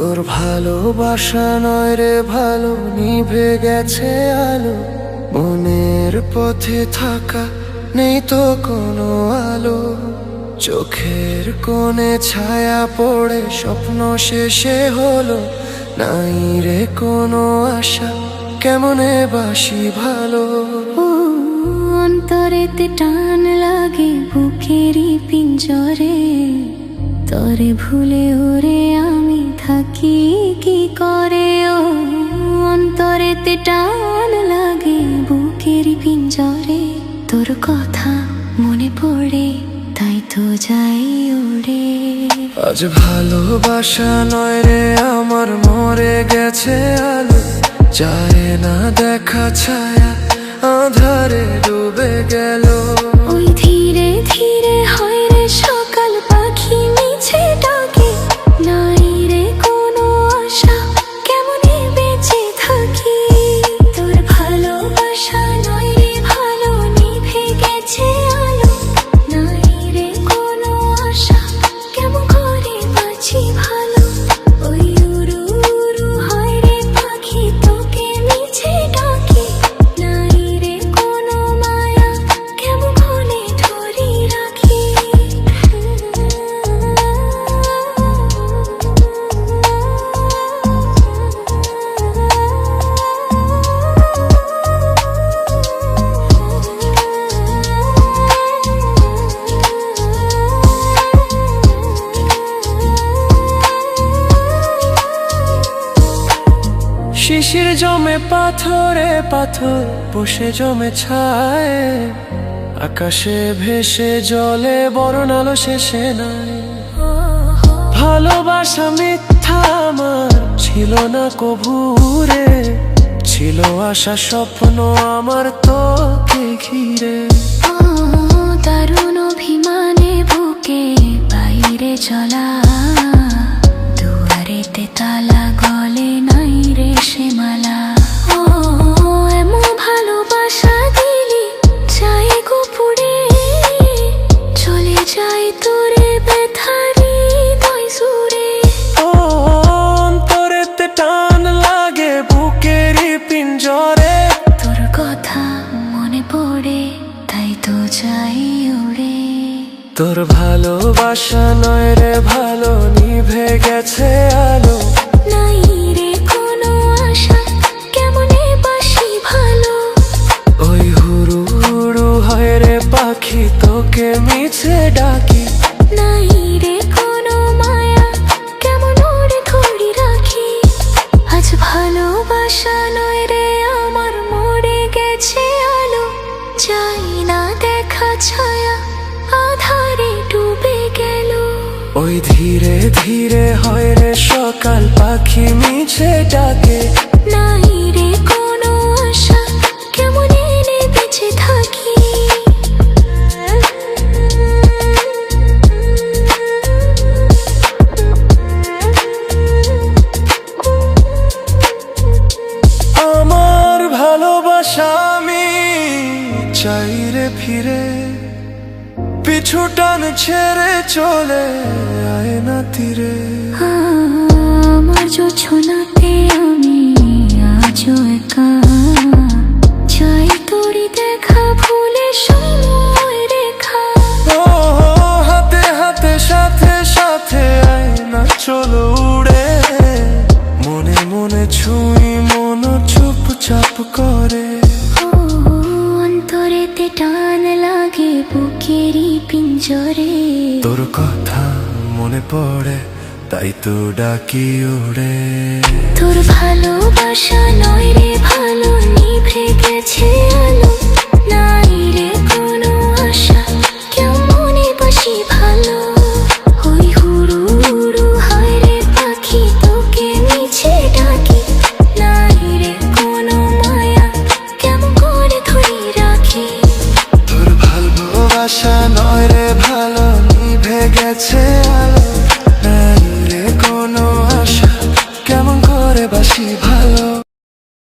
তোর ভালোবাসা নয় রে ভালো, নিভে গেছে আলো। মনের পথে থাকা নেই তো কোনো আলো। চোখের কোণে ছায়া পড়ে স্বপ্ন শেষে হলো। নাই রে কোনো আশা, কেমনে বাসি ভালো। অন্তরেতে টান লাগে বুকেরই পিঞ্জরে, তরে ভুলে ওরে আমি থাকি কি করে। ও অন্তরেতে টান লাগে বুকেরই পিঞ্জরে, তোর কথা মনে পড়ে তাই তো যাই ওরে। আজ ভালোবাসা নয় রে আমার, মরে গেছে আলো। যায় না দেখা ছায়া, আধারে ডুবে গেল। ওই ধীরে ধীরে হয় রে সকাল, পাখি মিছে ডাকে। নাই রে কোনো আশা, কেমনে বেঁচে থাকি। তোর ভালোবাসা নয় রে ভালো, নিভে গেছে আলো। নাই রে কোনো আশা, কেমন করে বাঁচি ভালো। ওই উড়ু উড়ু হয় রে পাখি, তোকে মিছে ডাকে। নাই রে কোনো মায়া, কেমন করে ধরি রাখি। শিশির জমে পাথরে পাথর, বসে জমে ছায়। আকাশে ভেসে জলে বরণ আলো শেষে নাই। ভালোবাসা মিথ্যা আমার ছিল না কভুরে, ছিল আশা স্বপ্ন আমার তোকে ঘিরে। দারুণ অভিমানে বুকে বাইরে চলা, দুয়ারেতে তালা গলে নাই রে সে মালা। এমন ভালোবাসা দিলি চাই গোপুরে, চলে যাই তোরে ব্যথারি দই সুরে। অন্তরেতে টান লাগে বুকেরই পিঞ্জরে, তোর কথা মনে পড়ে তাই তো যাই ওরে। তোর ভালোবাসা নয় রে ভালো, নিভে গেছে আলো। নাই রে কোনো আশা, কেমনে বাসি ভালো। ওই হুড়ু হুড়ু হয় রে পাখি, তোকে মিছে ডাকি। নাই রে কোনো মায়া, কেমন ওরে ধরি রাখি। আজ ভালোবাসা নয় রে আমার, মরে গেছে আলো। যাই না দেখা ছায়া, আধারে ডুবে গেল। ওই ধীরে ধীরে হয় রে সকাল, পাখি মিছে ডাকে। নাই রে কোনো আশা, কেমন এনে বেঁচে থাকি। আমার ভালোবাসা আমি চাই রে ফিরে, পিছু টান ছেড়ে চলে আয় না তীরে। আমার জোছনাতে আমি আজও একা, চাই তোরি দেখা ভুলে সময় রেখা। ও হাতে হাতে সাথে সাথে আয় না চলো উড়ে। মনে মনে ছুঁই মন চুপচাপ করে। অন্তরেতে টান লাগে বুকেরই পিঞ্জরে, তোর কথা মনে পড়ে তাই তো ডাকি ওরে। তোর ভালোবাসা নয় রে ভালো, নিভে গেছে আলো। নাই রে কোনো আশা, কেমনে বাসি ভালো। ওই হুড়ু হুড়ু হয় রে পাখি, তোকে মিছে ডাকি। নাই রে কোনো মায়া, কেমন করে ধরি রাখি। তোর ভালোবাসা নয় রে ভালো, নিভে গেছে আলো। নাই রে কোনো আশা, কেমন করে বাসি ভালো।